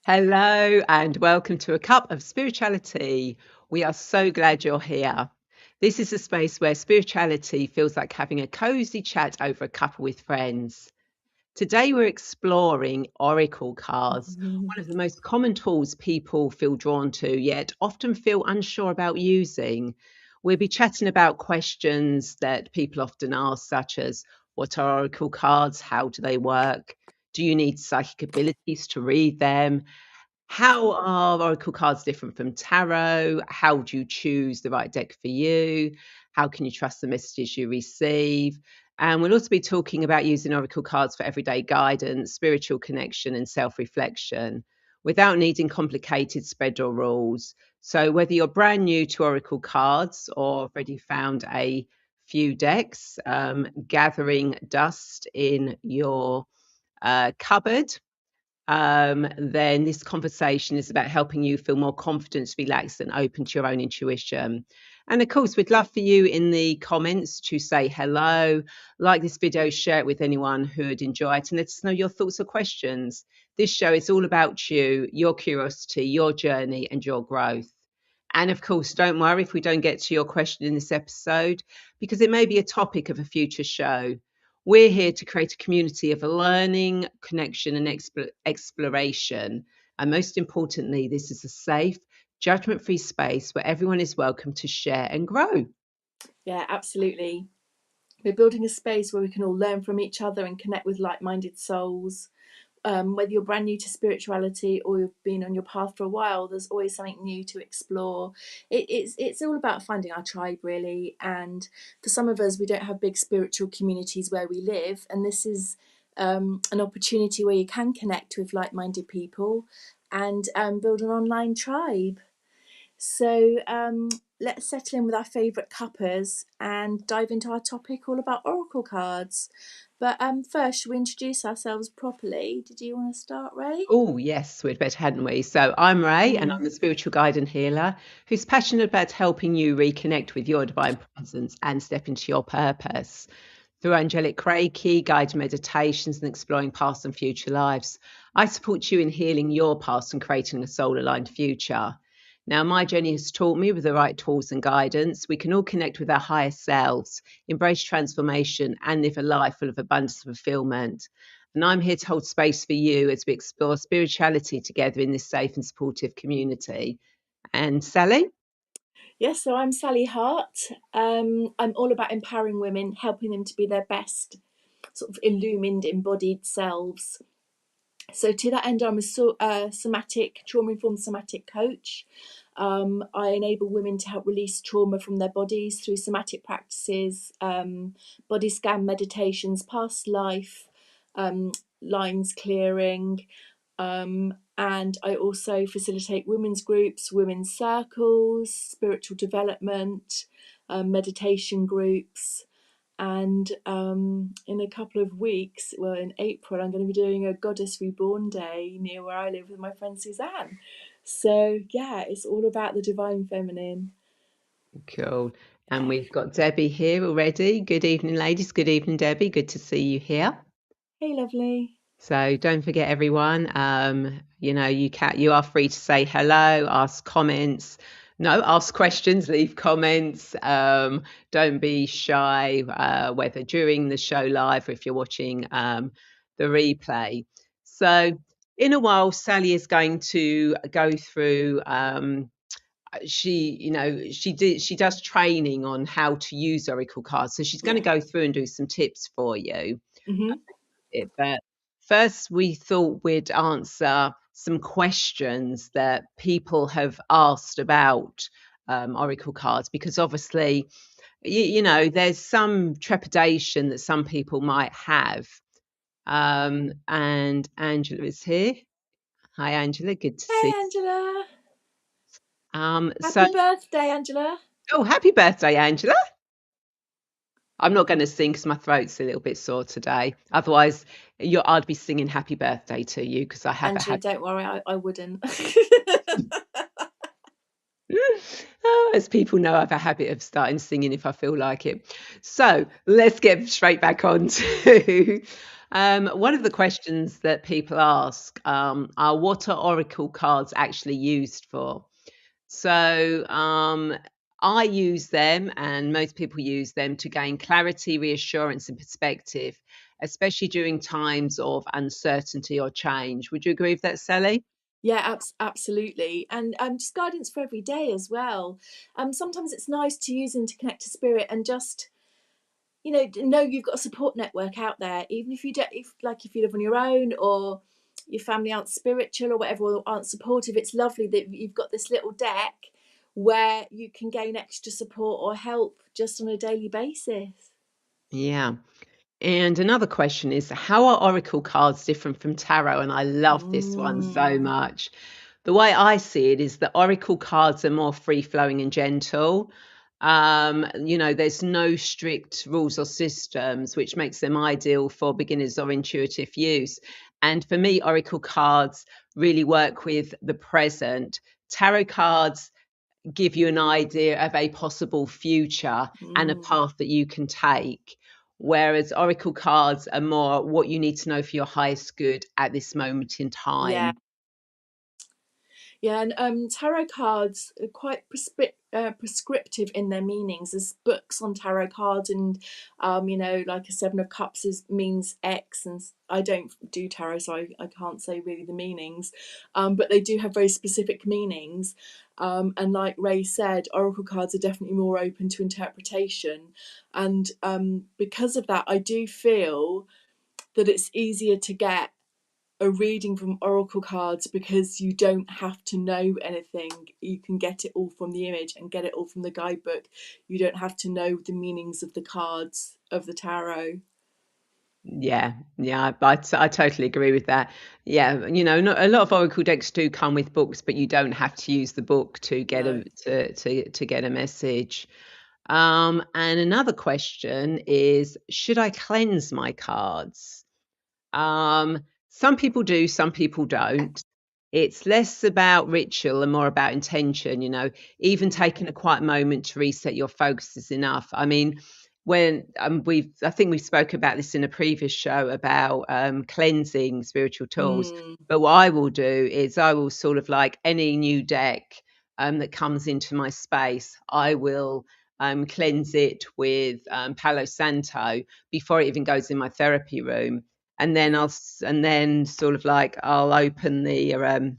Hello and welcome to A Cup of Spirituality. We are so glad you're here. This is a space where spirituality feels like having a cozy chat over a cuppa with friends. Today we're exploring oracle cards, one of the most common tools people feel drawn to, yet often feel unsure about using. We'll be chatting about questions that people often ask, such as what are oracle cards? How do they work? Do you need psychic abilities to read them? How are oracle cards different from tarot? How do you choose the right deck for you? How can you trust the messages you receive? And we'll also be talking about using oracle cards for everyday guidance, spiritual connection, and self reflection without needing complicated spread or rules. So, whether you're brand new to oracle cards or already found a few decks, gathering dust in your cupboard, then this conversation is about helping you feel more confident, relaxed, and open to your own intuition. And of course, we'd love for you in the comments to say hello, like this video, share it with anyone who would enjoy it, and let us know your thoughts or questions. This show is all about you, your curiosity, your journey, and your growth. And of course, don't worry if we don't get to your question in this episode, because it may be a topic of a future show. We're here to create a community of learning, connection, and exploration. And most importantly, this is a safe, judgment free space where everyone is welcome to share and grow. Yeah, absolutely. We're building a space where we can all learn from each other and connect with like-minded souls. Whether you're brand new to spirituality or you've been on your path for a while, there's always something new to explore. It's all about finding our tribe, really. And for some of us, we don't have big spiritual communities where we live, and this is an opportunity where you can connect with like-minded people and build an online tribe. So let's settle in with our favourite cuppas and dive into our topic all about oracle cards. But first, should we introduce ourselves properly? Did you want to start, Ray? Oh, yes, we'd better, hadn't we? So I'm Ray, and I'm Mm. the spiritual guide and healer who's passionate about helping you reconnect with your divine presence and step into your purpose. Through angelic Reiki, guided meditations, and exploring past and future lives, I support you in healing your past and creating a soul aligned future. Now, my journey has taught me with the right tools and guidance, we can all connect with our higher selves, embrace transformation, and live a life full of abundance and fulfillment. And I'm here to hold space for you as we explore spirituality together in this safe and supportive community. And Sally? Yes, so I'm Sally Hart. I'm all about empowering women, helping them to be their best, sort of illumined, embodied selves. So to that end, I'm a somatic, trauma-informed somatic coach. I enable women to help release trauma from their bodies through somatic practices, body scan meditations, past life, lines clearing, and I also facilitate women's groups, women's circles, spiritual development, meditation groups. And in a couple of weeks, well, in April, I'm going to be doing a Goddess Reborn Day near where I live with my friend Suzanne. So, yeah, it's all about the divine feminine. Cool. And we've got Debbie here already. Good evening, ladies. Good evening, Debbie. Good to see you here. Hey, lovely. So don't forget, everyone. You are free to say hello, ask comments. No, ask questions, leave comments. Don't be shy, whether during the show live or if you're watching the replay. So in a while, Sally is going to go through. She does training on how to use oracle cards, so she's going to Yeah. go through and do some tips for you. Mm-hmm. But first, we thought we'd answer some questions that people have asked about oracle cards, because obviously, there's some trepidation that some people might have. And Angela is here. Hi, Angela. Good to Hey, see Angela. you. So, Happy birthday, Angela. oh, happy birthday, Angela. I'm not going to sing because my throat's a little bit sore today. Otherwise, I'd be singing happy birthday to you because I have a Angela, happy. don't worry, I wouldn't. As people know, I have a habit of starting singing if I feel like it. So let's get straight back on to One of the questions that people ask are what are oracle cards actually used for? So I use them, and most people use them to gain clarity, reassurance, and perspective, especially during times of uncertainty or change. Would you agree with that, Sally? Yeah, absolutely. And just guidance for every day as well. Sometimes it's nice to use them to connect to spirit and just, know you've got a support network out there, even if you don't, if you live on your own or your family aren't spiritual or whatever, or aren't supportive. It's lovely that you've got this little deck where you can gain extra support or help just on a daily basis. Yeah. And another question is, how are oracle cards different from tarot? And I love this one so Mm, much. The way I see it is that oracle cards are more free flowing and gentle. There's no strict rules or systems, which makes them ideal for beginners or intuitive use. And for me, oracle cards really work with the present. Tarot cards give you an idea of a possible future and a mm, path that you can take. Whereas oracle cards are more what you need to know for your highest good at this moment in yeah. time. Yeah, and tarot cards are quite prescriptive in their meanings. There's books on tarot cards, and like a Seven of Cups means X, and I don't do tarot, so I can't say really the meanings, but they do have very specific meanings. And like Ray said, oracle cards are definitely more open to interpretation, and because of that, I do feel that it's easier to get a reading from oracle cards because you don't have to know anything. You can get it all from the image and get it all from the guidebook. You don't have to know the meanings of the cards of the tarot. Yeah, I totally agree with that. Yeah, a lot of oracle decks do come with books, but you don't have to use the book to get No. to get a message. And another question is, should I cleanse my cards? Some people do, some people don't. It's less about ritual and more about intention, even Mm, taking a quiet moment to reset your focus is enough. I mean, when I think we spoke about this in a previous show about cleansing spiritual tools. mm, But what I will do is I will sort of like any new deck that comes into my space, I will cleanse it with Palo Santo before it even goes in my therapy room, and then yeah, and then sort of like I'll open the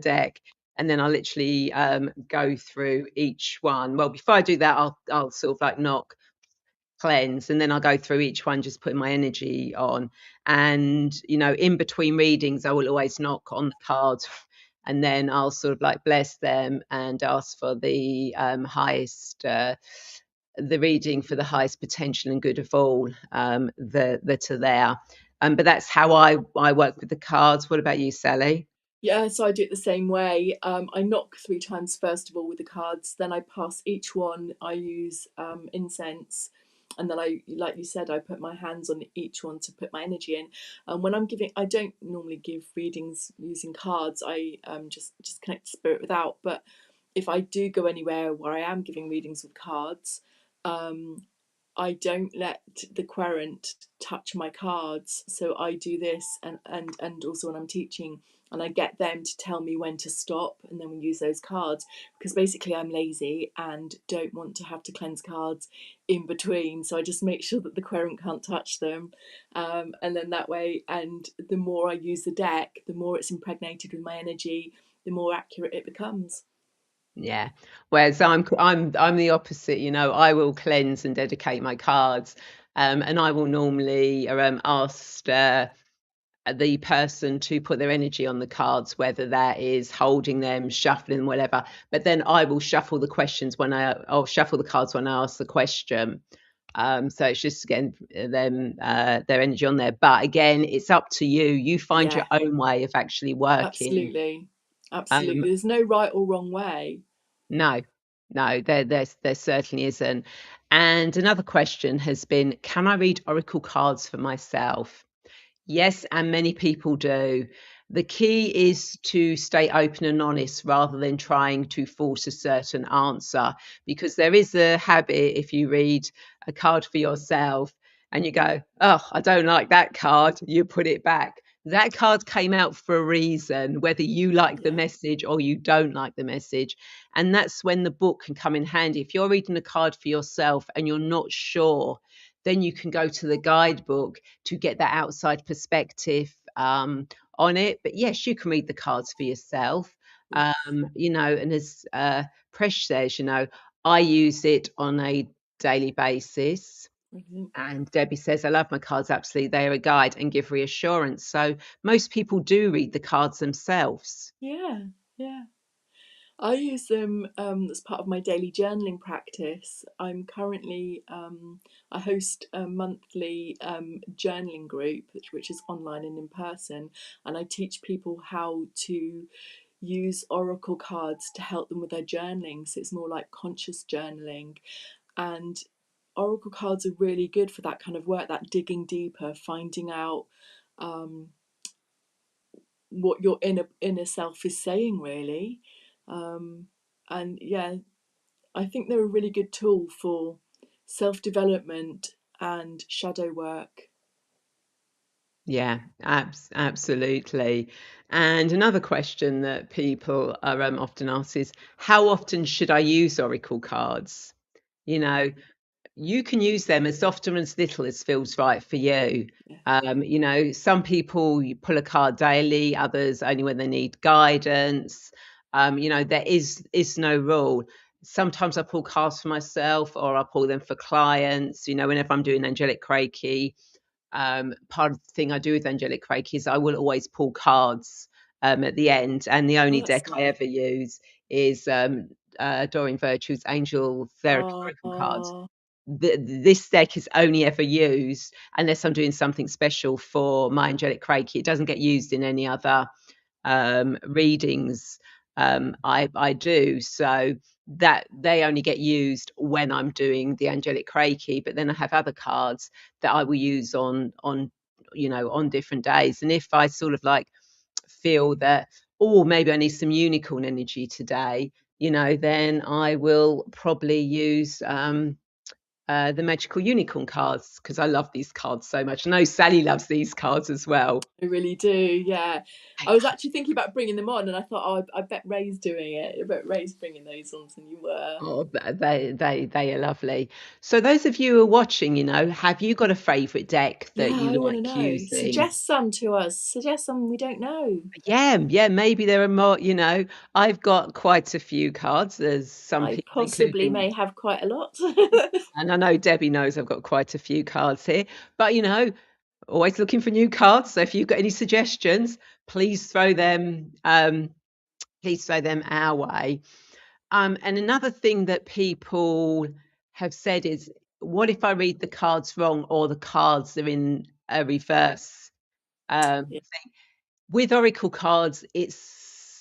deck, and then I'll literally go through each one. Well, before I do that, I'll sort of like knock, cleanse, and then I'll go through each one, just putting my energy on. And in between readings, I will always knock on the cards. And then I'll sort of like bless them and ask for the highest the reading for the highest potential and good of all that are there. But that's how I work with the cards. What about you, Sally? yeah. So I do it the same way. I knock 3 times first of all with the cards, then I pass each one. I use incense, and then like you said, I put my hands on each one to put my energy in. And when I'm giving, I don't normally give readings using cards. I just connect to spirit without. But if I do go anywhere where I am giving readings with cards, um, I don't let the querent touch my cards. So I do this, and also when I'm teaching, and I get them to tell me when to stop, and then we use those cards, because basically I'm lazy and don't want to have to cleanse cards in between. So I just make sure that the querent can't touch them, and then that way, and the more I use the deck, the more it's impregnated with my energy, the more accurate it becomes. Yeah. Whereas I'm the opposite. I will cleanse and dedicate my cards, and I will normally ask the person to put their energy on the cards, whether that is holding them, shuffling, whatever. But then I will shuffle the questions I'll shuffle the cards when I ask the question. So it's just again them their energy on there. But again, it's up to you. You find your Yeah, own way of actually working. absolutely, Um, absolutely. There's no right or wrong way. no, no, there certainly isn't. And another question has been, can I read oracle cards for myself? Yes, and many people do. The key is to stay open and honest rather than trying to force a certain answer, because there is a habit if you read a card for yourself and you go, oh, I don't like that card, you put it back. That card came out for a reason, whether you like the Yeah. message or you don't like the message. And that's when the book can come in handy. If you're reading a card for yourself and you're not sure, then you can go to the guidebook to get that outside perspective on it. But yes, you can read the cards for yourself. Yes. And as Presh says, I use it on a daily basis. Brilliant. And Debbie says, I love my cards. Absolutely. They're a guide and give reassurance. So most people do read the cards themselves. Yeah, yeah. I use them as part of my daily journaling practice. I'm currently, I host a monthly journaling group, which is online and in person, and I teach people how to use oracle cards to help them with their journaling. So it's more like conscious journaling. And oracle cards are really good for that kind of work, that digging deeper, finding out what your inner self is saying, really. And yeah, I think they're a really good tool for self-development and shadow work. Yeah, absolutely. And another question that people are often asked is, how often should I use oracle cards? You know, you can use them as often as little as feels right for you. Yeah. Some people you pull a card daily, others only when they need guidance. There is no rule. Sometimes I pull cards for myself or I pull them for clients. Whenever I'm doing angelic Reiki, part of the thing I do with angelic Reiki is I will always pull cards at the end, and the Oh, only that's deck I nice. ever use is Doreen Virtue's Angel Therapy Oracle cards. Oh, This deck is only ever used unless I'm doing something special for my angelic Reiki. It doesn't get used in any other readings I do, so that they only get used when I'm doing the angelic Reiki. But then I have other cards that I will use on different days. And if I sort of like feel that, oh, maybe I need some unicorn energy today, then I will probably use the magical unicorn cards, because I love these cards so much. I know Sally loves these cards as well. I really do. Yeah, I was actually thinking about bringing them on, and I thought, oh, I bet Ray's doing it. I bet Ray's bringing those on, and you were. Oh, they are lovely. So those of you who are watching, have you got a favourite deck that Yeah, you I want to like know. using? Suggest some to us. Suggest some we don't know. Yeah, maybe there are more. I've got quite a few cards. There's some I people, possibly including, may have quite a lot. and I know Debbie knows I've got quite a few cards here. But always looking for new cards. So if you've got any suggestions, please throw them. Please throw them our way. And another thing that people have said is, what if I read the cards wrong or the cards are in a reverse? Yeah. With oracle cards, it's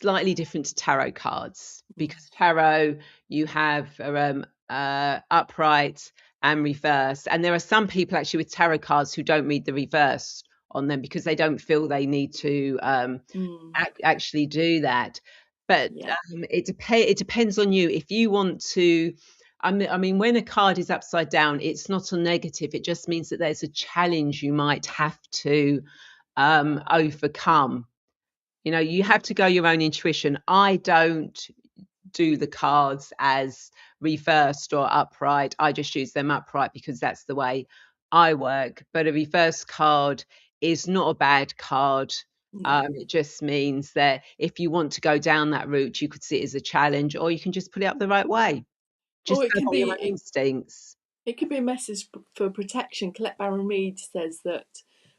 slightly different to tarot cards, because tarot, you have upright and reverse. And there are some people actually with tarot cards who don't read the reverse on them because they don't feel they need to Mm, actually do that. But yeah. it depends on you. If you want to, I mean, when a card is upside down, it's not a negative. It just means that there's a challenge you might have to overcome. You have to go your own intuition. I don't do the cards as reversed or upright. I just use them upright because that's the way I work. But a reverse card is not a bad card. No. It just means that if you want to go down that route, you could see it as a challenge, or you can just put it up the right way. Or Just go by your own instincts. it could be a message for protection. Colette Baron Reid says that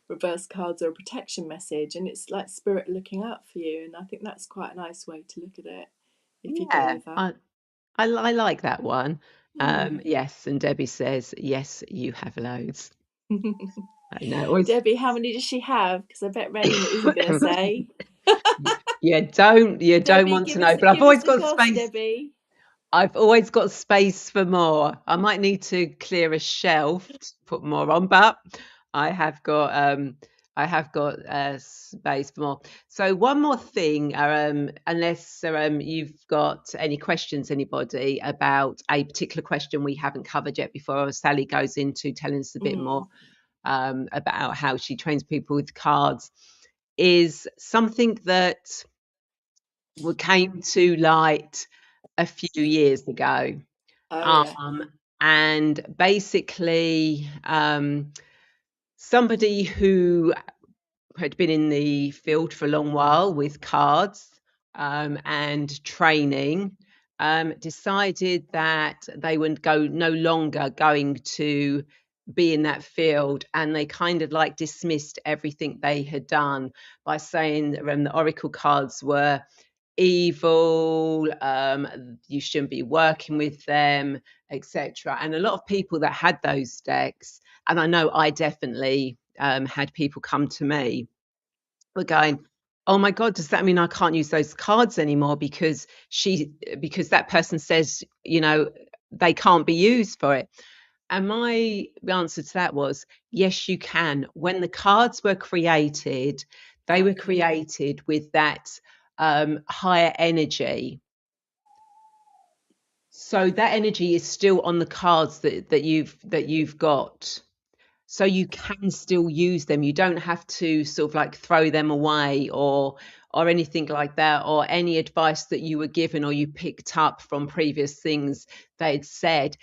reverse cards are a protection message, and it's like spirit looking out for you. And I think that's quite a nice way to look at it if you go Yeah, with that. I like that one. Mm. Yes, and Debbie says, yes, you have loads. I know. Always. Debbie, how many does she have? Because I bet Ray isn't going to say. You don't Debbie, want to know, but I've give us always the got goss, space. Debbie. I've always got space for more. I might need to clear a shelf to put more on, but I have got space for more. So one more thing, unless you've got any questions, anybody, about a particular question we haven't covered yet before Sally goes into telling us a bit more. Mm. about how she trains people with cards, is something that came to light a few years ago. Oh yeah. Um, and basically, somebody who had been in the field for a long while with cards and training decided that they would no longer going to be in that field, and they kind of like dismissed everything they had done by saying the oracle cards were evil, you shouldn't be working with them, etc. And a lot of people that had those decks, and I know I definitely had people come to me, were going, oh my god, does that mean I can't use those cards anymore because that person says, they can't be used for it? And my answer to that was, yes, you can. When the cards were created, they were Exactly. created with that higher energy. So that energy is still on the cards that you've got. So you can still use them. You don't have to sort of like throw them away or anything like that, or any advice that you were given or you picked up from previous things they'd said.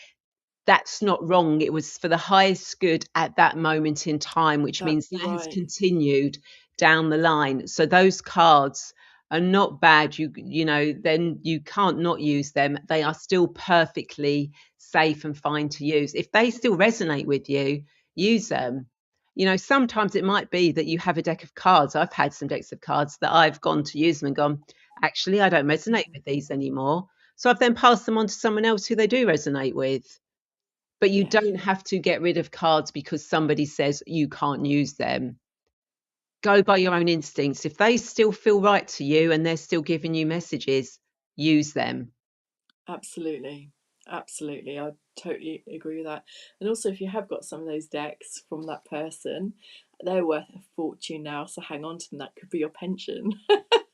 That's not wrong. It was for the highest good at that moment in time, which means Exactly that has right. continued down the line. So those cards are not bad. Then you can't not use them. They are still perfectly safe and fine to use. If they still resonate with you, use them. Sometimes it might be that you have a deck of cards. I've had some decks of cards that I've gone to use them and gone, actually, I don't resonate with these anymore. So I've then passed them on to someone else who they do resonate with. But you Yeah, don't have to get rid of cards because somebody says you can't use them. Go by your own instincts. If they still feel right to you and they're still giving you messages, use them. absolutely. Absolutely. I totally agree with that. And also, if you have got some of those decks from that person, they're worth a fortune now. So hang on to them. That could be your pension.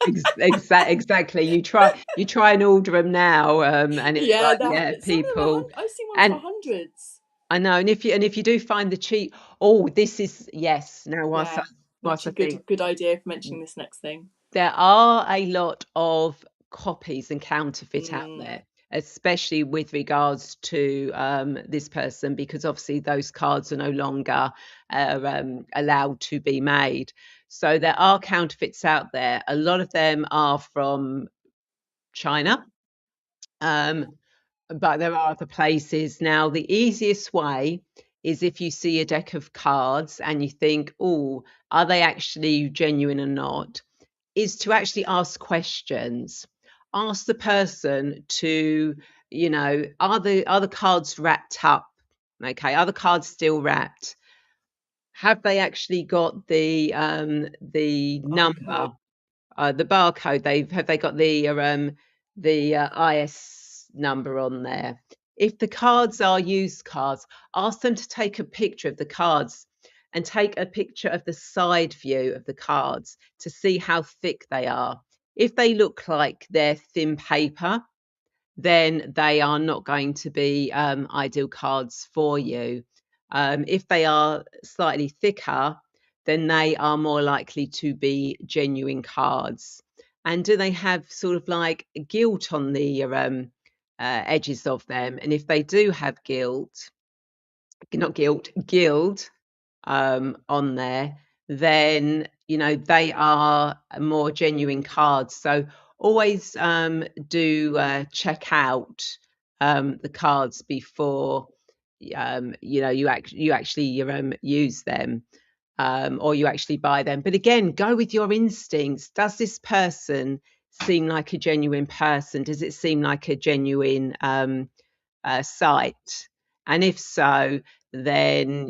Exactly. You try and order them now, and it's Yeah, like, yeah, some of them are. people. I've seen ones for And hundreds. I know, and if you do find the cheap, oh, this is, yes. Now, whilst I, Yeah, whilst I actually, think, good idea for mentioning this next thing. there are a lot of copies and counterfeit out Mm, there, especially with regards to this person, because obviously those cards are no longer allowed to be made. So there are counterfeits out there. A lot of them are from China, um, but there are other places. Now, the easiest way is if you see a deck of cards and you think, oh, are they actually genuine or not? Is to actually ask questions. Ask the person to, are the cards wrapped up? Okay, are the cards still wrapped? Have they actually got the barcode. number, the barcode? Have they got the IS number on there? If the cards are used cards, ask them to take a picture of the cards and take a picture of the side view of the cards to see how thick they are. If they look like they're thin paper, then they are not going to be ideal cards for you. If they are slightly thicker, then they are more likely to be genuine cards. And do they have sort of like gilt on the edges of them? And if they do have gilt, not gilt, gild on there, then they are more genuine cards. So always do check out the cards before you actually use them, or you actually buy them. But again, go with your instincts. Does this person seem like a genuine person? Does it seem like a genuine site? And if so, then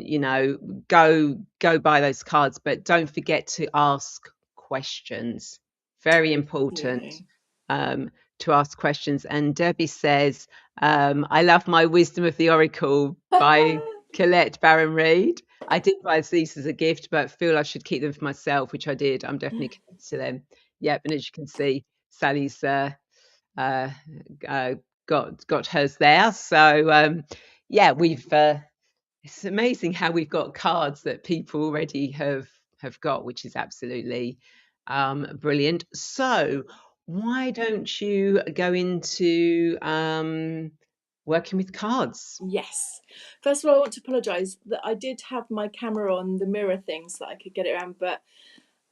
go buy those cards, but don't forget to ask questions. Very important Absolutely. um, to ask questions. And Debbie says, I love my Wisdom of the Oracle by Colette Baron Reid. I did buy these as a gift, but feel I should keep them for myself, which I did. I'm definitely connected to them. Yep, and as you can see, Sally's uh, uh, got hers there. So yeah, we've It's amazing how we've got cards that people already have got, which is absolutely brilliant. So why don't you go into working with cards? Yes. First of all, I want to apologise that I did have my camera on the mirror thing so that I could get it around, but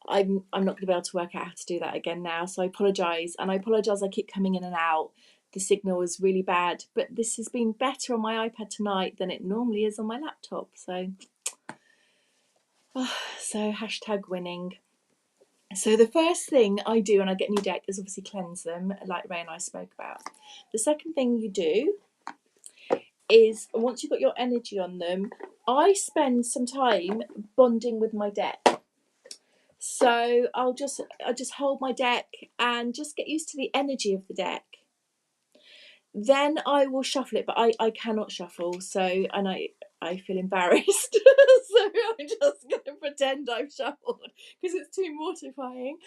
I'm not going to be able to work out how to do that again now. So I apologise, and I apologise I keep coming in and out. The signal is really bad, but this has been better on my iPad tonight than it normally is on my laptop. So hashtag winning. So the first thing I do when I get a new deck is obviously cleanse them, like Ray and I spoke about. The second thing you do is, once you've got your energy on them, I spend some time bonding with my deck. So I'll just hold my deck and just get used to the energy of the deck. Then I will shuffle it, but I cannot shuffle, so, and I feel embarrassed. So I'm just going to pretend I've shuffled because it's too mortifying.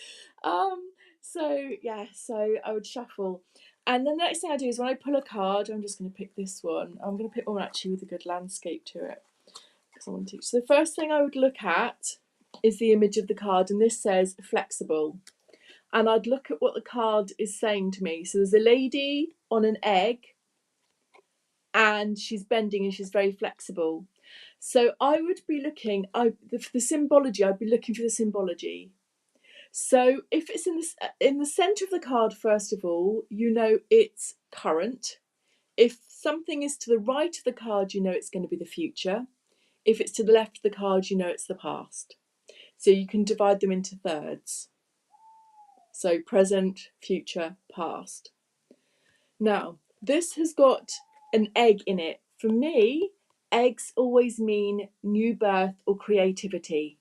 So yeah, so I would shuffle. And then the next thing I do is when I pull a card, I'm just going to pick this one. I'm going to pick one actually with a good landscape to it, because I want to. So the first thing I would look at is the image of the card, and this says flexible. And I'd look at what the card is saying to me. So there's a lady on an egg, and she's bending and she's very flexible. So I would be looking, the symbology, I'd be looking for the symbology. So if it's in the centre of the card, first of all, you know it's current. If something is to the right of the card, you know it's going to be the future. If it's to the left of the card, you know it's the past. So you can divide them into thirds. So present, future, past. Now, this has got an egg in it. For me, eggs always mean new birth or creativity.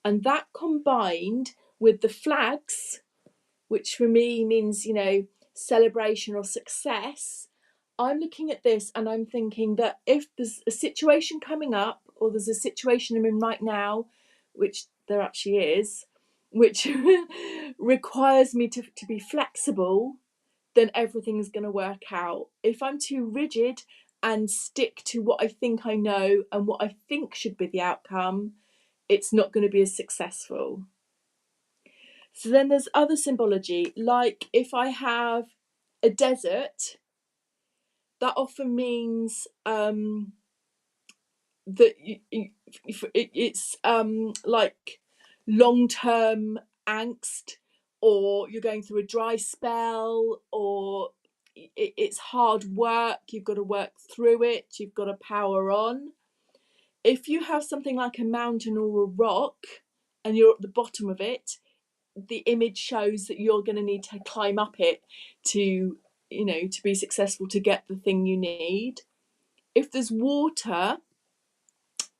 And that combined with the flags, which for me means, you know, celebration or success, I'm looking at this and I'm thinking that if there's a situation coming up, or there's a situation I'm in right now, which there actually is, which requires me to be flexible, then everything's going to work out. If I'm too rigid and stick to what I think I know and what I think should be the outcome, it's not going to be as successful. So then there's other symbology, like if I have a desert, that often means that it's like long-term angst, or you're going through a dry spell, or it's hard work, you've got to work through it, you've got to power on. If you have something like a mountain or a rock and you're at the bottom of it, the image shows that you're going to need to climb up it to, you know, to be successful, to get the thing you need. If there's water,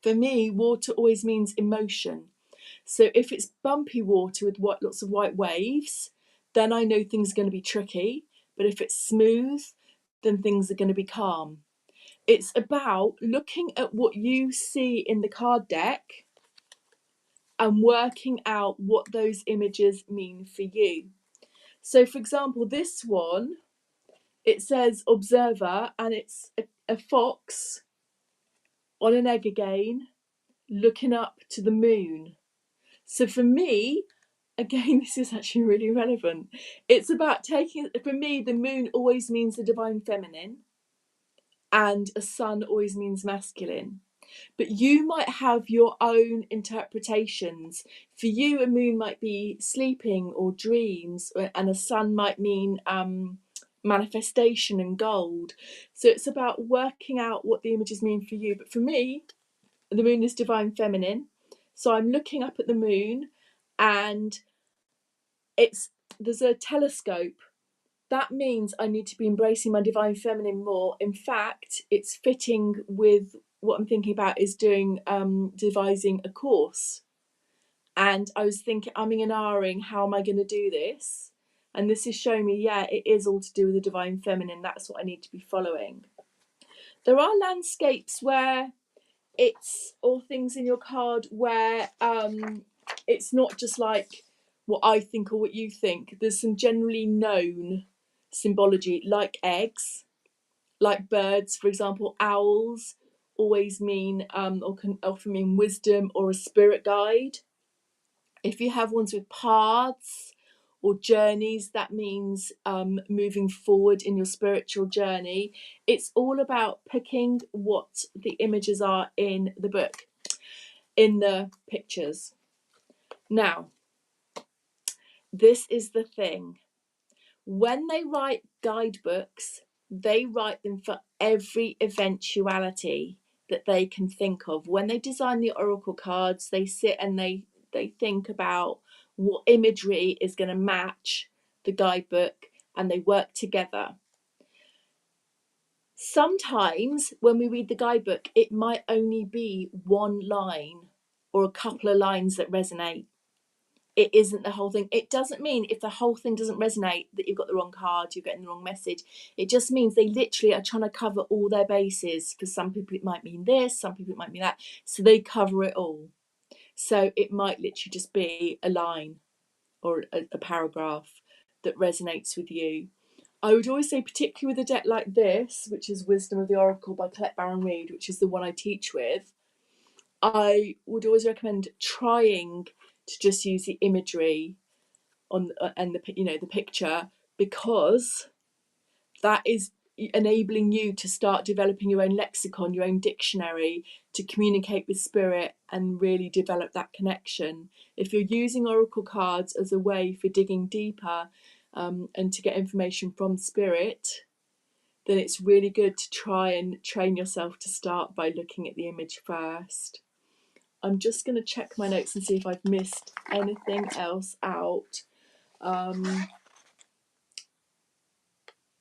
for me, water always means emotion. So if it's bumpy water with lots of white waves, then I know things are going to be tricky. But if it's smooth, then things are going to be calm. It's about looking at what you see in the card deck and working out what those images mean for you. So for example, this one, it says observer, and it's a fox on an egg again, looking up to the moon. So for me, again, this is actually really relevant. It's about taking, for me, the moon always means the divine feminine, and a sun always means masculine. But you might have your own interpretations. For you, a moon might be sleeping or dreams, and a sun might mean manifestation and gold. So it's about working out what the images mean for you. But for me, the moon is divine feminine. So I'm looking up at the moon, and there's a telescope. That means I need to be embracing my divine feminine more. In fact, it's fitting with what I'm thinking about is doing, devising a course. And I was thinking, umming and ahhing, how am I going to do this? And this is showing me, yeah, it is all to do with the divine feminine. That's what I need to be following. There are landscapes where or things in your card where it's not just like what I think or what you think. There's some generally known symbology, like eggs, like birds, for example, owls, always mean or can often mean wisdom or a spirit guide. If you have ones with paths or journeys, that means moving forward in your spiritual journey. It's all about picking what the images are in the book, in the pictures. Now, this is the thing. When they write guidebooks, they write them for every eventuality that they can think of. When they design the oracle cards, they sit and they think about what imagery is going to match the guidebook, and they work together. Sometimes when we read the guidebook, it might only be one line or a couple of lines that resonate. It isn't the whole thing. It doesn't mean if the whole thing doesn't resonate that you've got the wrong card, you're getting the wrong message. It just means they literally are trying to cover all their bases. For some people it might mean this, some people it might mean that. So they cover it all. So it might literally just be a line or a paragraph that resonates with you. I would always say, particularly with a deck like this, which is Wisdom of the Oracle by Colette Baron Reid, which is the one I teach with, I would always recommend trying to just use the imagery on and the picture, because that is enabling you to start developing your own lexicon, your own dictionary, to communicate with spirit and really develop that connection. If you're using oracle cards as a way for digging deeper and to get information from spirit, then it's really good to try and train yourself to start by looking at the image first. I'm just going to check my notes and see if I've missed anything else out.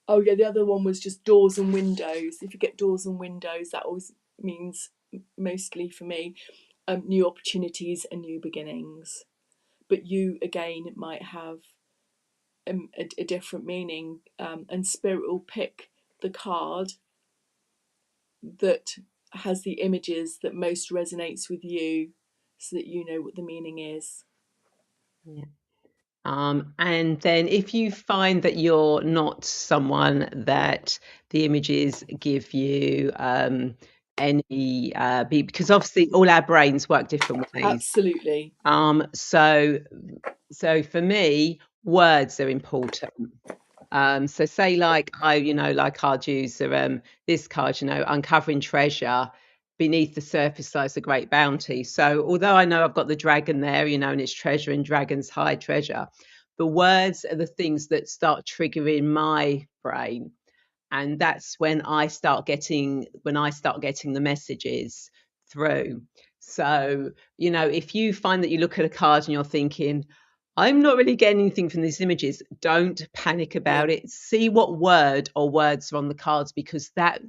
Oh yeah, the other one was just doors and windows. If you get doors and windows, that always means, mostly for me, new opportunities and new beginnings. But you, again, might have a different meaning, and spirit will pick the card that has the images that most resonates with you, so that you know what the meaning is. Yeah. And then if you find that you're not someone that the images give you any because obviously all our brains work different ways. Absolutely. So for me, words are important. So say like I'd use this card, uncovering treasure beneath the surface lies a great bounty. So although I know I've got the dragon there, and it's treasure and dragons hide treasure, the words are the things that start triggering my brain. And that's when I start getting the messages through. So, if you find that you look at a card and you're thinking, I'm not really getting anything from these images, don't panic about it. See what word or words are on the cards, because that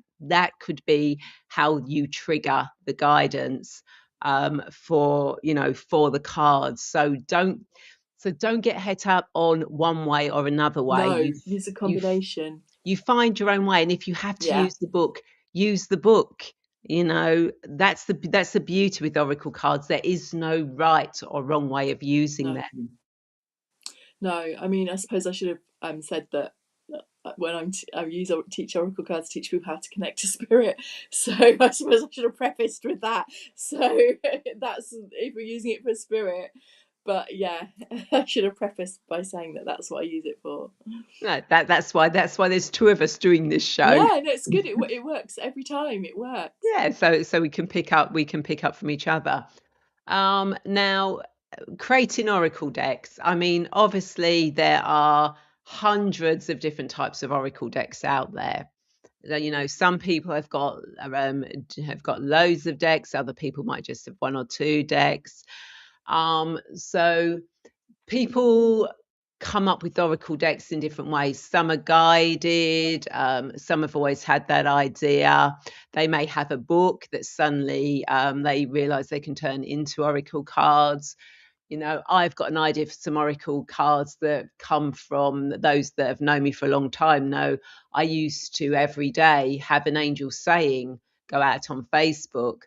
could be how you trigger the guidance for the cards. So don't get het up on one way or another way. No, use a combination. You find your own way, and if you have to Yeah. use the book, use the book. That's the beauty with oracle cards. There is no right or wrong way of using them. No, I mean, I suppose I should have said that when I teach oracle cards to teach people how to connect to spirit. So I suppose I should have prefaced with that. So that's if we're using it for spirit. But yeah, I should have prefaced by saying that that's what I use it for. No, that's why there's two of us doing this show. Yeah, no, it's good. It works every time. It works. Yeah, so we can pick up from each other. Now, creating oracle decks. I mean, obviously there are hundreds of different types of oracle decks out there. Some people have got loads of decks. Other people might just have one or two decks. So people come up with oracle decks in different ways. Some are guided. Some have always had that idea. They may have a book that suddenly they realize they can turn into oracle cards. I've got an idea for some oracle cards that come from those that have known me for a long time. Know I used to every day have an angel saying go out on Facebook,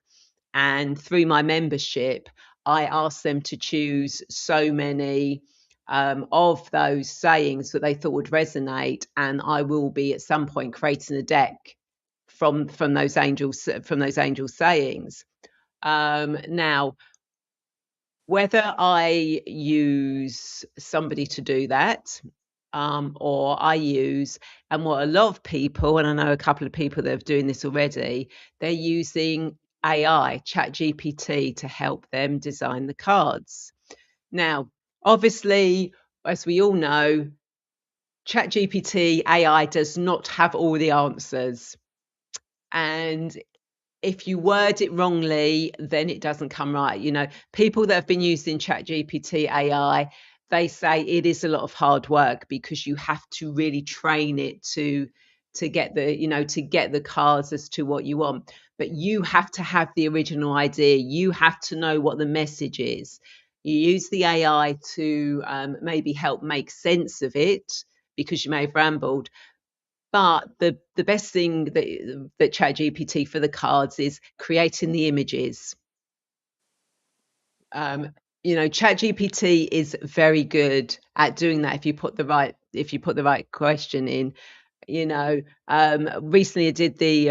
and through my membership, I asked them to choose so many of those sayings that they thought would resonate, and I will be at some point creating a deck from those angels sayings. Now, whether I use somebody to do that, or I use, and what a lot of people, and I know a couple of people that are doing this already, they're using AI, ChatGPT, to help them design the cards. Now, obviously, as we all know, ChatGPT AI does not have all the answers. And if you word it wrongly, then it doesn't come right. You know, people that have been using ChatGPT AI, they say it is a lot of hard work because you have to really train it to get the, you know, to get the cards as to what you want. But you have to have the original idea. You have to know what the message is. You use the AI to maybe help make sense of it because you may have rambled, but the best thing that ChatGPT for the cards is creating the images. Um, you know, ChatGPT is very good at doing that if you put the right question in. You know, recently I did the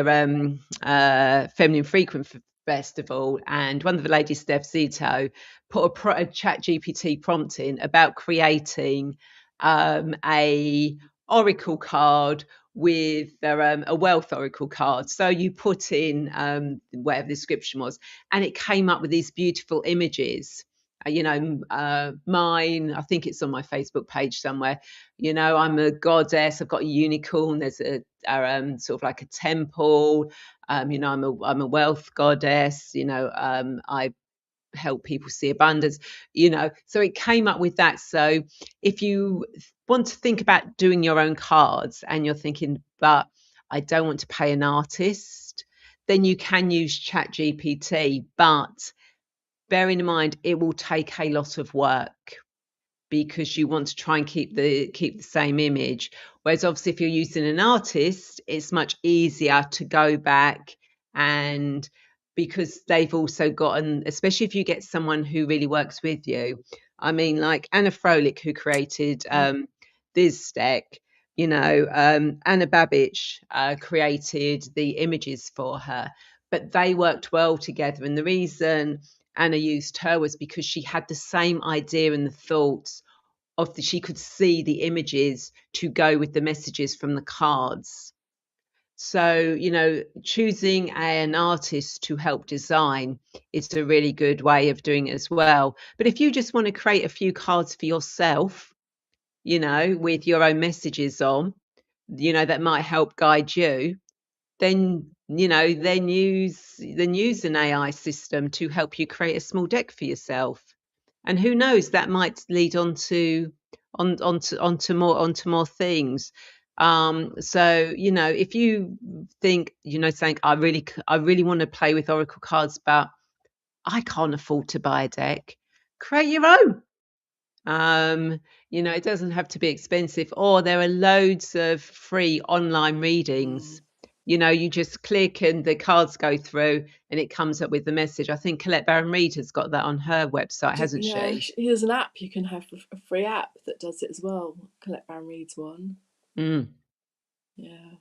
Feminine Frequent Festival, and one of the ladies, Steph Zito, put a ChatGPT prompt in about creating a oracle card with a wealth oracle card. So you put in whatever the description was, and it came up with these beautiful images. You know, mine, I think it's on my Facebook page somewhere. You know, I'm a goddess. I've got a unicorn. There's a sort of like a temple. You know, I'm a wealth goddess. You know, I help people see abundance. You know, so it came up with that. So if you want to think about doing your own cards and you're thinking, but I don't want to pay an artist, then you can use ChatGPT, but bearing in mind it will take a lot of work because you want to try and keep the same image. Whereas obviously if you're using an artist, it's much easier to go back, and because they've also gotten, especially if you get someone who really works with you. I mean, like Anna Froelich, who created this deck, you know, Anna Babbage created the images for her, but they worked well together. And the reason Anna used her was because she had the same idea and the thoughts of she could see the images to go with the messages from the cards. So, you know, choosing an artist to help design is a really good way of doing it as well. But if you just want to create a few cards for yourself, you know, with your own messages on, you know, that might help guide you, then, you know, then use an AI system to help you create a small deck for yourself. And who knows, that might lead onto more things. So, you know, if you think, you know, saying I really want to play with oracle cards, but I can't afford to buy a deck, create your own. You know, it doesn't have to be expensive, or there are loads of free online readings. You know, you just click and the cards go through and it comes up with the message. I think Colette Baron Reid has got that on her website, hasn't Yeah, she? here's an app you can have, a free app that does it as well. Colette Baron Reid's one. Mm. Yeah.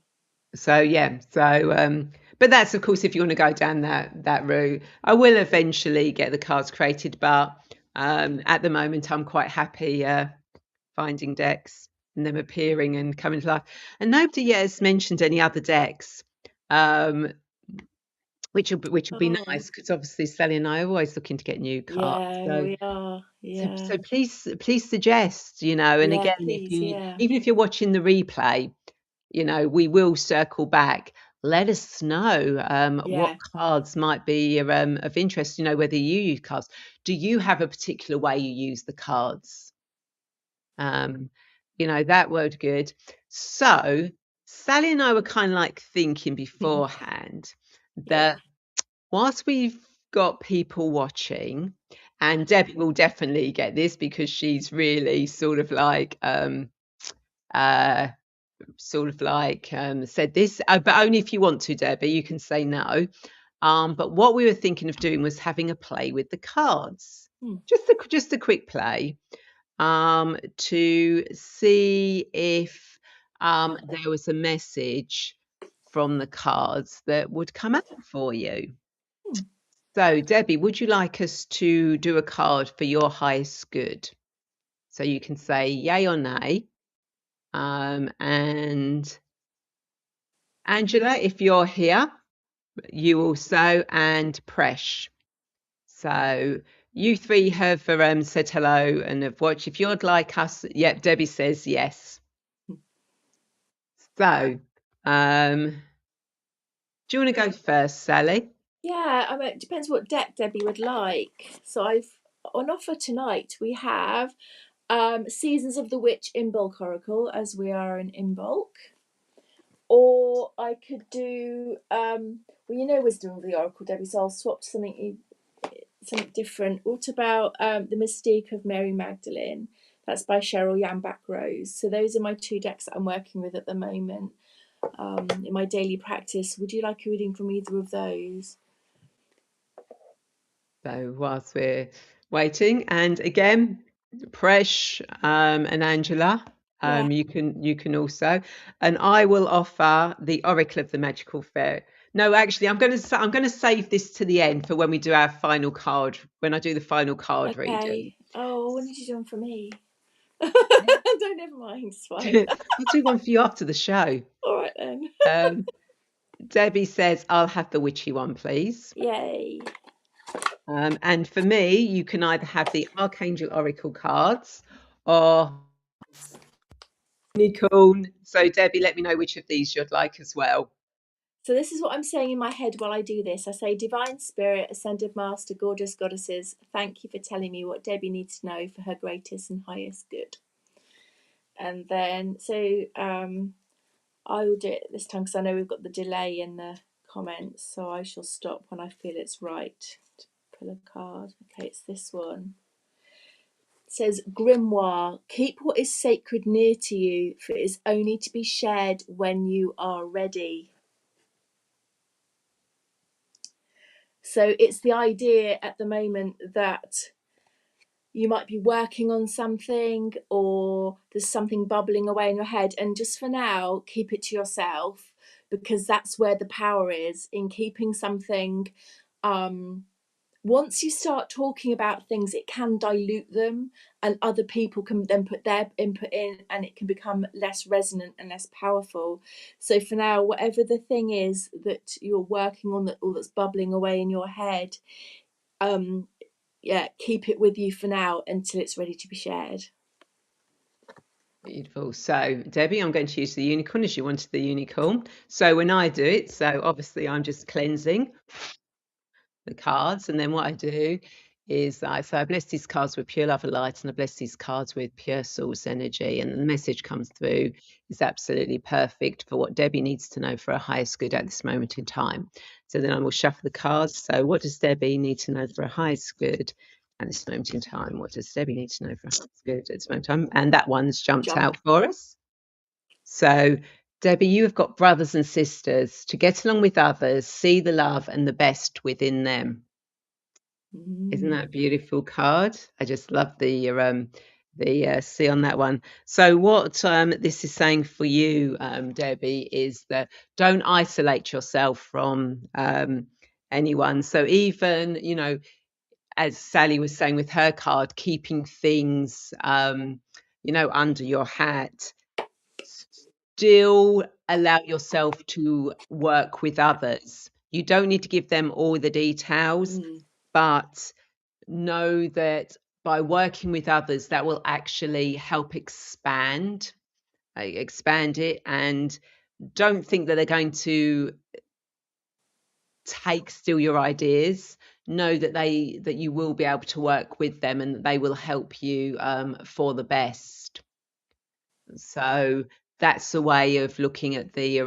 So yeah, so but that's of course if you want to go down that route. I will eventually get the cards created, but at the moment I'm quite happy finding decks and them appearing and coming to life. And nobody yet has mentioned any other decks, um, which will be Oh, nice because obviously Sally and I are always looking to get new cards. yeah, So we are. Yeah. so please suggest, you know, and Yeah, again, if please. you Yeah. even if you're watching the replay, you know, we will circle back. Let us know what Yeah. cards might be of interest. You know, whether you use cards. Do you have a particular way you use the cards? You know, that word good. So Sally and I were kind of like thinking beforehand Yeah. that whilst we've got people watching, and Debbie will definitely get this because she's really uh, said this, but only if you want to, Debbie, you can say no. But what we were thinking of doing was having a play with the cards, Hmm. just a quick play, to see if there was a message from the cards that would come out for you. So, Debbie, would you like us to do a card for your highest good? So you can say yay or nay. And Angela, if you're here, you also, and Presh. So you three have said hello and have watched. If you'd like us, yep, Debbie says yes. So, do you want to go first, Sally? Yeah, I mean, it depends what deck Debbie would like. So on offer tonight we have Seasons of the Witch in bulk oracle, as we are an in bulk. Or I could do Wisdom of the Oracle, Debbie, so I'll swap to something different. What about The Mystique of Mary Magdalene? That's by Cheryl Yambach Rose. So those are my two decks that I'm working with at the moment in my daily practice. Would you like a reading from either of those? So whilst we're waiting, and again, Presh and Angela, you can also, and I will offer the Oracle of the Magical Fairy. No, actually, I'm going to save this to the end for when we do our final card. When I do the final card reading. Oh, when did you do one for me? Don't, never mind. It's fine. I'll do one for you after the show. All right then. Debbie says, "I'll have the witchy one, please." Yay. And for me, you can either have the Archangel Oracle cards or Unicorn. So, Debbie, let me know which of these you'd like as well. So this is what I'm saying in my head while I do this. I say, Divine Spirit, Ascended Master, Gorgeous Goddesses, thank you for telling me what Debbie needs to know for her greatest and highest good. And then, I will do it this time because I know we've got the delay in the comments. So I shall stop when I feel it's right to pull a card. Okay, it's this one. It says, Grimoire, keep what is sacred near to you, for it is only to be shared when you are ready. So it's the idea at the moment that you might be working on something or there's something bubbling away in your head, and just for now, keep it to yourself, because that's where the power is in keeping something. Once you start talking about things, it can dilute them and other people can then put their input in and it can become less resonant and less powerful. So for now, whatever the thing is that you're working on or that's bubbling away in your head, keep it with you for now until it's ready to be shared. Beautiful. So, Debbie, I'm going to use the unicorn as you wanted the unicorn. So when I do it, so obviously I'm just cleansing the cards, and then what I do is I bless these cards with pure love and light, and I bless these cards with pure source energy, and the message comes through is absolutely perfect for what Debbie needs to know for her highest good at this moment in time. So then I will shuffle the cards. So what does Debbie need to know for her highest good at this moment in time? What does Debbie need to know for her highest good at this moment in time? And that one's jumped out for us. So Debbie, you have got brothers and sisters to get along with others, see the love and the best within them. Isn't that a beautiful card? I just love the C on that one. So what this is saying for you, Debbie, is that don't isolate yourself from anyone. So even, as Sally was saying with her card, keeping things, under your hat, still allow yourself to work with others. You don't need to give them all the details, but know that by working with others, that will actually help expand it, and don't think that they're going to take still your ideas. Know that you will be able to work with them and they will help you for the best. So that's a way of looking at the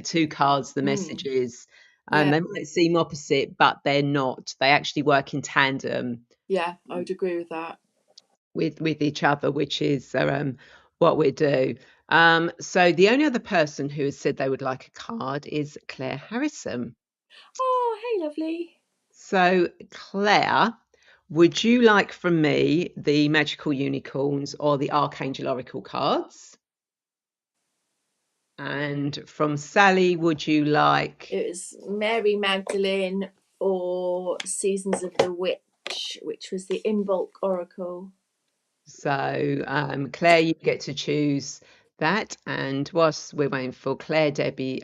two cards, the messages. They might seem opposite, but they're not. They actually work in tandem. Yeah, I would agree with that. With each other, which is what we do. So the only other person who has said they would like a card is Claire Harrison. Oh, hey, lovely. So Claire, would you like from me the Magical Unicorns or the Archangel Oracle cards? And from Sally, would you like? It was Mary Magdalene or Seasons of the Witch, which was the Imbolc Oracle. So, Claire, you get to choose that. And whilst we're waiting for Claire, Debbie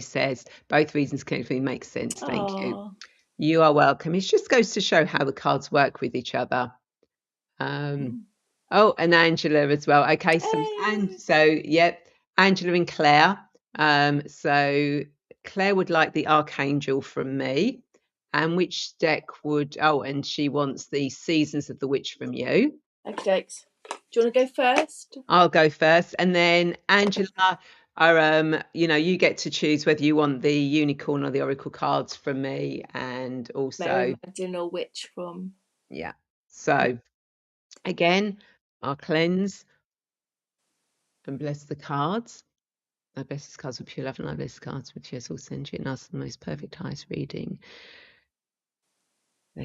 says both reasons connected make sense. Thank you. You are welcome. It just goes to show how the cards work with each other. Oh, and Angela as well. Okay, yep, Angela and Claire. So Claire would like the Archangel from me. And which deck would, and she wants the Seasons of the Witch from you. Okay, do you want to go first? I'll go first, and then Angela, you get to choose whether you want the Unicorn or the Oracle cards from me, and also Mary Magdalene or Witch from. Yeah. So again, I'll cleanse and bless the cards. I bless these cards with pure love, and I bless cards with pure soul energy, and ask the most perfect highest reading.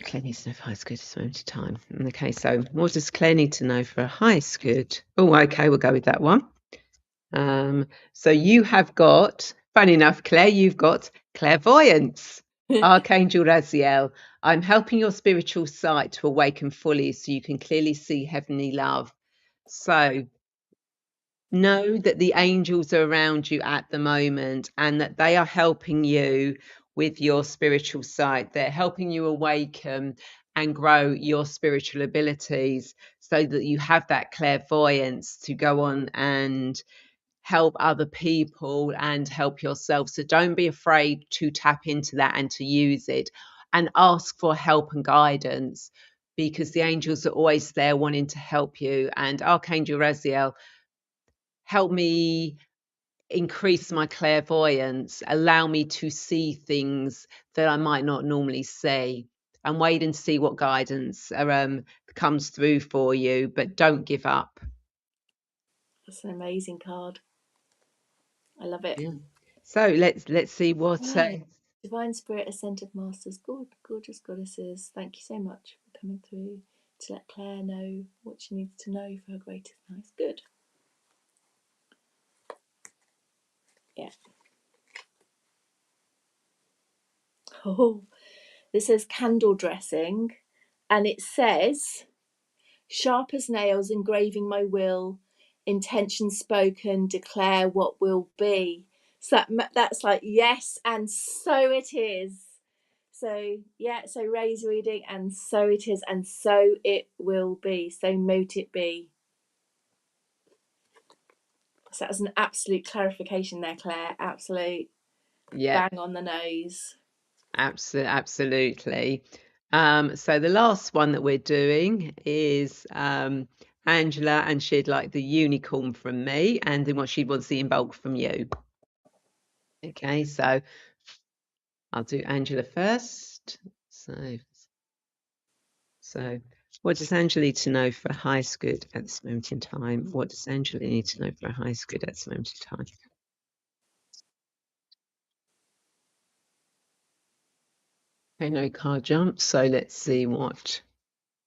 Claire needs to know for highest good at this moment of time. Okay, so what does Claire need to know for a highest good? Oh, okay, we'll go with that one. So you have got, funny enough, Claire, you've got clairvoyance. Archangel Raziel, I'm helping your spiritual sight to awaken fully so you can clearly see heavenly love. So know that the angels are around you at the moment and that they are helping you with your spiritual sight. They're helping you awaken and grow your spiritual abilities so that you have that clairvoyance to go on and help other people and help yourself. So don't be afraid to tap into that and to use it, and ask for help and guidance, because the angels are always there wanting to help you. And Archangel Raziel, help me increase my clairvoyance, allow me to see things that I might not normally see, and wait and see what guidance comes through for you, but don't give up. That's an amazing card. I love it. Yeah. So let's see what Divine Spirit, Ascended Masters, gorgeous goddesses, thank you so much for coming through to let Claire know what she needs to know for her greatest highest good. Yeah. Oh, this says candle dressing, and it says sharp as nails, engraving my will, intention spoken, declare what will be. So that's like yes, and so it is. So yeah, so Ray's reading, and so it is, and so it will be. So mote it be. So that's an absolute clarification there, Claire. Absolute bang on the nose. Absolutely. So the last one that we're doing is Angela, and she'd like the unicorn from me, and then what she wants the in bulk from you. Okay, so I'll do Angela first. So what does Angela need to know for highest good at this moment in time? What does Angela need to know for highest good at this moment in time? Okay, no card jump. So let's see what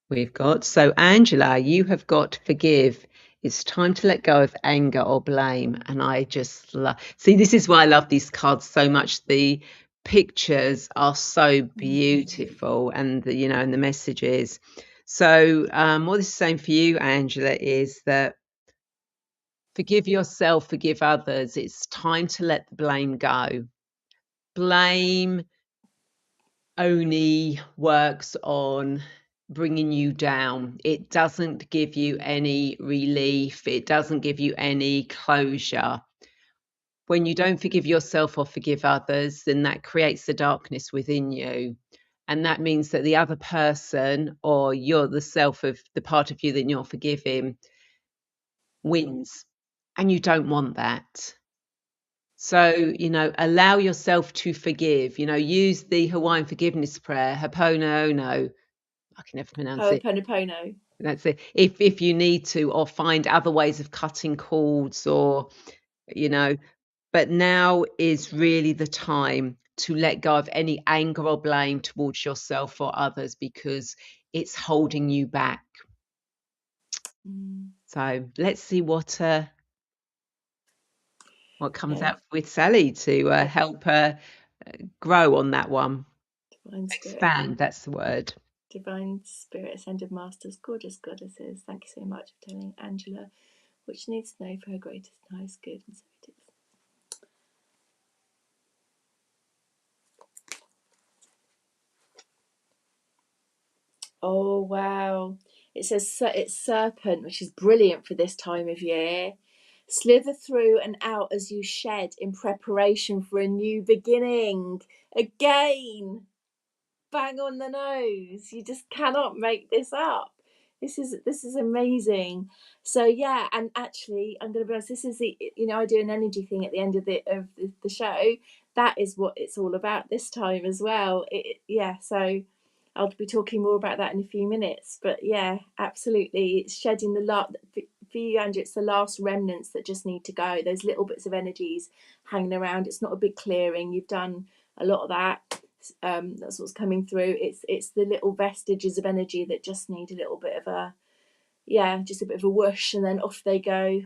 we've got. So Angela, you have got forgive. It's time to let go of anger or blame. And I just see, this is why I love these cards so much. The pictures are so beautiful, and and the messages. So what this is saying for you, Angela, is that forgive yourself, forgive others. It's time to let the blame go. Blame only works on bringing you down. It doesn't give you any relief. It doesn't give you any closure. When you don't forgive yourself or forgive others, then that creates the darkness within you. And that means that the other person, or you're the self of the part of you that you're forgiving, wins. And you don't want that. So, allow yourself to forgive. Use the Hawaiian forgiveness prayer, Hapono Ono. I can never pronounce it. Ho'oponopono. That's it. If you need to, or find other ways of cutting cords, or but now is really the time to let go of any anger or blame towards yourself or others, because it's holding you back. So let's see what what comes Yeah. out with Sally to help her grow on that one. Divine Spirit. Expand, that's the word. Divine Spirit, Ascended Masters, gorgeous goddesses, thank you so much for telling Angela what she needs to know for her greatest and highest good. And so it is. Oh, wow. It says it's serpent, which is brilliant for this time of year. Slither through and out as you shed in preparation for a new beginning. Again, bang on the nose. You just cannot make this up. This is amazing. So yeah, and actually, I'm going to be honest. This is I do an energy thing at the end of the show. That is what it's all about this time as well. So I'll be talking more about that in a few minutes. But yeah, absolutely, it's shedding the last for you, Andrew. It's the last remnants that just need to go. Those little bits of energies hanging around. It's not a big clearing. You've done a lot of that. That's what's coming through. It's the little vestiges of energy that just need a little bit of just a bit of a whoosh, and then off they go,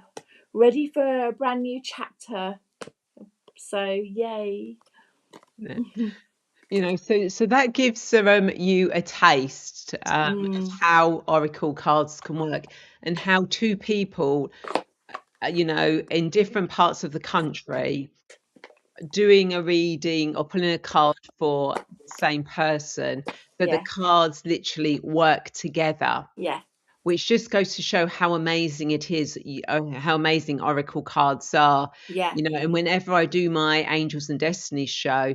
ready for a brand new chapter. So yay. So that gives you a taste of how oracle cards can work, and how two people in different parts of the country doing a reading or pulling a card for the same person, but the cards literally work together. Yeah. Which just goes to show how amazing it is, how amazing oracle cards are. Yeah. And whenever I do my Angels and Destinies show,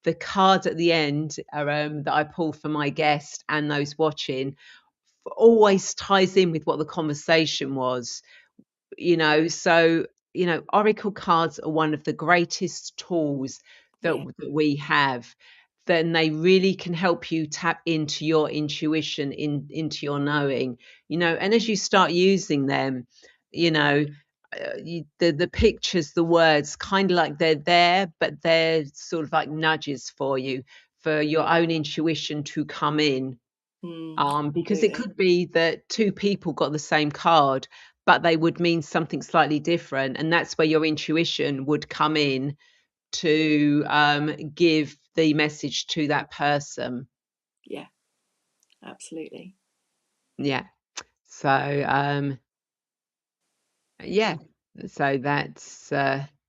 the cards at the end are, that I pull for my guest and those watching always ties in with what the conversation was. So oracle cards are one of the greatest tools that we have. Then they really can help you tap into your intuition, into your knowing, and as you start using them, the pictures, the words, kind of like they're there, but they're sort of like nudges for you, for your own intuition to come in. Because it could be that two people got the same card, but they would mean something slightly different, and that's where your intuition would come in to give the message to that person. Yeah, absolutely. Yeah. So so that's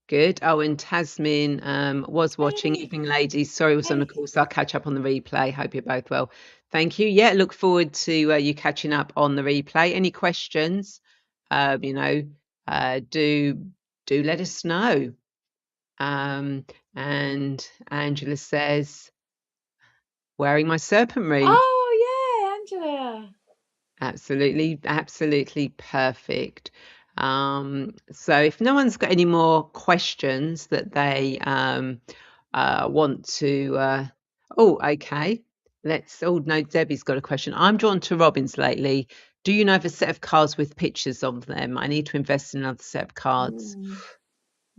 good. Oh, and Tasmin was watching. Evening, ladies. Sorry, was on the call, so I'll catch up on the replay. Hope you're both well. Thank you. Yeah, look forward to you catching up on the replay. Any questions? Do let us know. And Angela says, wearing my serpent ring. Oh yeah, Angela. Absolutely perfect. So if no one's got any more questions that they want to okay. No, Debbie's got a question. I'm drawn to robins lately. Do you know of a set of cards with pictures of them? I need to invest in another set of cards.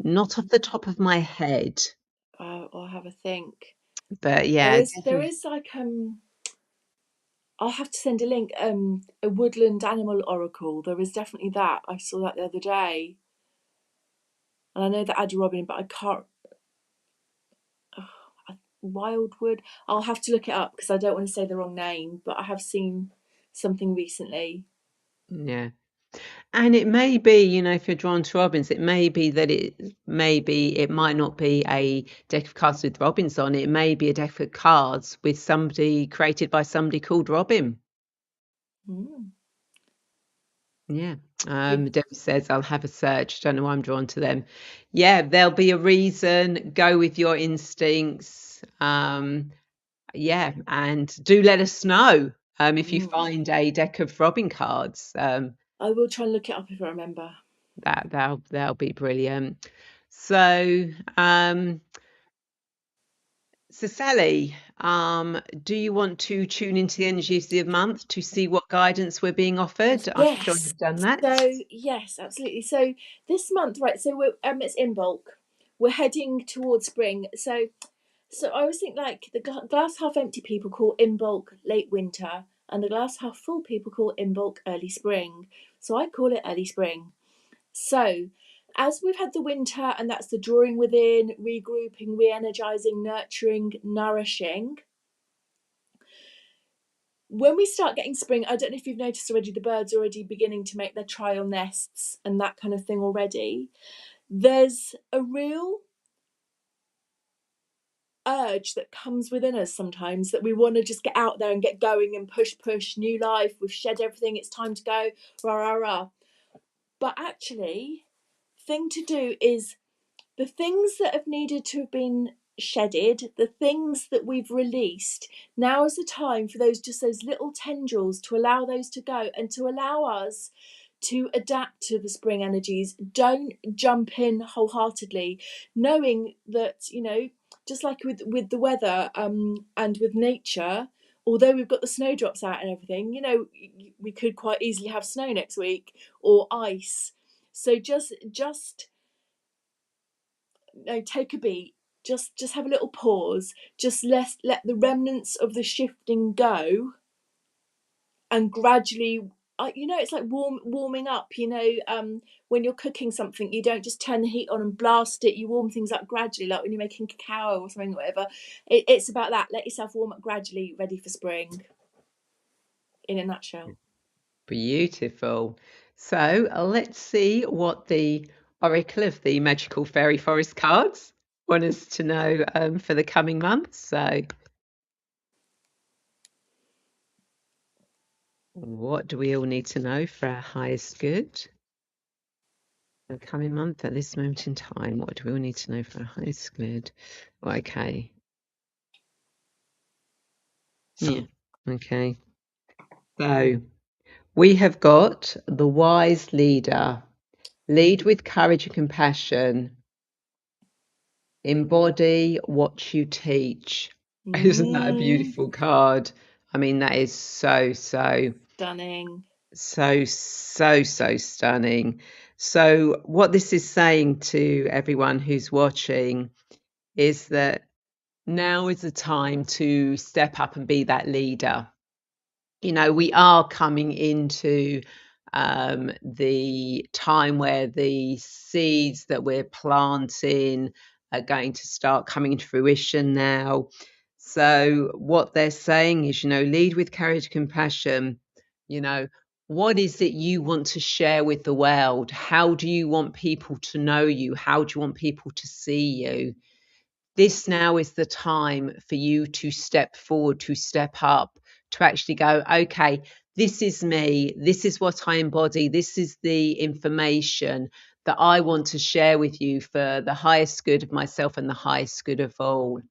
Not off the top of my head. I'll have a think. But yeah, there is like I'll have to send a link. A woodland animal oracle. There is definitely that. I saw that the other day, and I know that Ada Robin, but I can't. Wildwood. I'll have to look it up because I don't want to say the wrong name. But I have seen something recently. Yeah. And it may be, if you're drawn to robins, it may be that it might not be a deck of cards with robins on it. It may be a deck of cards with somebody created by somebody called Robin. Yeah. Debbie says, I'll have a search. Don't know why I'm drawn to them. Yeah, there'll be a reason. Go with your instincts. Yeah, and do let us know if you find a deck of Robin cards. I will try and look it up if I remember. That'll be brilliant. So Sally, do you want to tune into the energies of the month to see what guidance we're being offered? Yes. I'm sure you've done that. So yes, absolutely. So this month, right? So we're it's in bulk. We're heading towards spring. So I always think like the glass half empty people call in bulk late winter, and the glass half full people call in bulk early spring. So I call it early spring. So, as we've had the winter, and that's the drawing within, regrouping, re-energizing, nurturing, nourishing. When we start getting spring, I don't know if you've noticed already, the birds already beginning to make their trial nests and that kind of thing already. There's a real urge that comes within us sometimes that we want to just get out there and get going and push, new life, we've shed everything, it's time to go, rah, rah, rah. But actually, thing to do is the things that have needed to have been shedded, the things that we've released, now is the time for those little tendrils to allow those to go and to allow us to adapt to the spring energies. Don't jump in wholeheartedly, knowing that, just like with the weather and with nature, although we've got the snowdrops out and everything, we could quite easily have snow next week or ice. So just take a beat, just have a little pause, just let the remnants of the shifting go, and gradually, it's like warming up. When you're cooking something, you don't just turn the heat on and blast it, you warm things up gradually, like when you're making cacao or something, whatever. It's about that. Let yourself warm up gradually, ready for spring, in a nutshell. Beautiful. So let's see what the Oracle of the Magical Fairy Forest cards want us to know for the coming months. So what do we all need to know for our highest good? The coming month at this moment in time, what do we all need to know for our highest good? Well, okay. Yeah, okay. So we have got the wise leader. Lead with courage and compassion. Embody what you teach. Isn't that a beautiful card? I mean, that is so Stunning. So stunning. So what this is saying to everyone who's watching is that now is the time to step up and be that leader. We are coming into the time where the seeds that we're planting are going to start coming into fruition now. So what they're saying is, lead with courage, compassion. What is it you want to share with the world? How do you want people to know you? How do you want people to see you? This now is the time for you to step forward, to step up, to actually go, okay, this is me. This is what I embody. This is the information that I want to share with you for the highest good of myself and the highest good of all.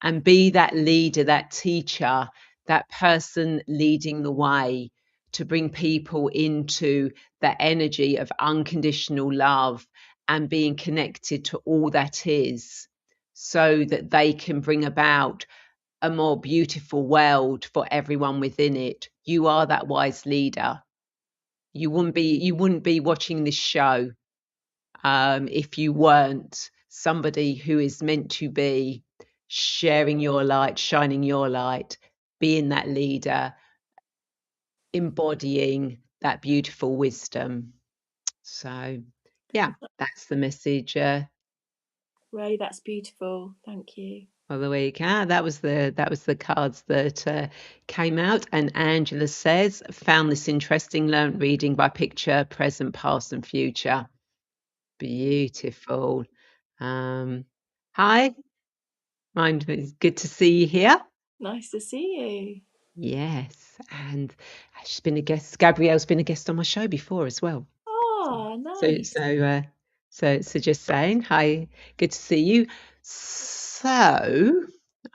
And be that leader, that teacher, that person leading the way to bring people into the energy of unconditional love and being connected to all that is, so that they can bring about a more beautiful world for everyone within it. You are that wise leader. You wouldn't be watching this show if you weren't somebody who is meant to be sharing your light, shining your light, being that leader, embodying that beautiful wisdom. So yeah, that's the message. Ray, that's beautiful. Thank you. Well, there we go. That was the cards that came out. And Angela says, found this interesting, learned reading by picture, present, past, and future. Beautiful. Hi, mind, it's good to see you here. Nice to see you. Yes, and she's been a guest. Gabrielle's been a guest on my show before as well. Oh, nice. So just saying hi, good to see you. So,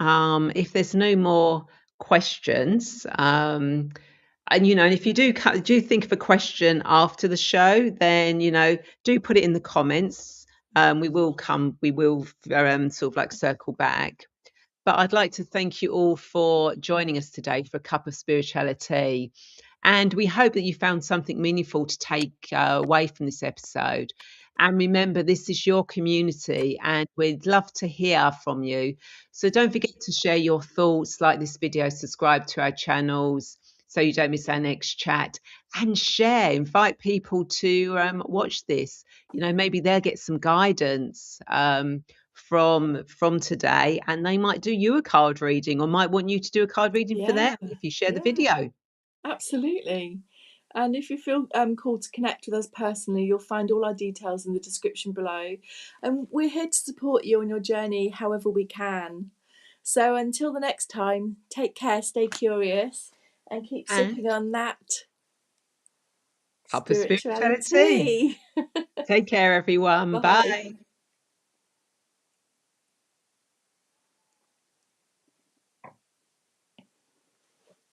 if there's no more questions, and if you do think of a question after the show, then do put it in the comments. We will sort of like circle back. But I'd like to thank you all for joining us today for A Cup of Spirituality. And we hope that you found something meaningful to take away from this episode. And remember, this is your community and we'd love to hear from you. So don't forget to share your thoughts, like this video, subscribe to our channels, so you don't miss our next chat. And share, invite people to watch this. You know, maybe they'll get some guidance from today, and they might do you a card reading, or might want you to do a card reading for them if you share the video. Absolutely. And if you feel called to connect with us personally, you'll find all our details in the description below. And we're here to support you on your journey however we can. So until the next time, take care, stay curious, and keep sipping on that Cup of Spirituality. spirituality. Take care, everyone. Bye. Bye.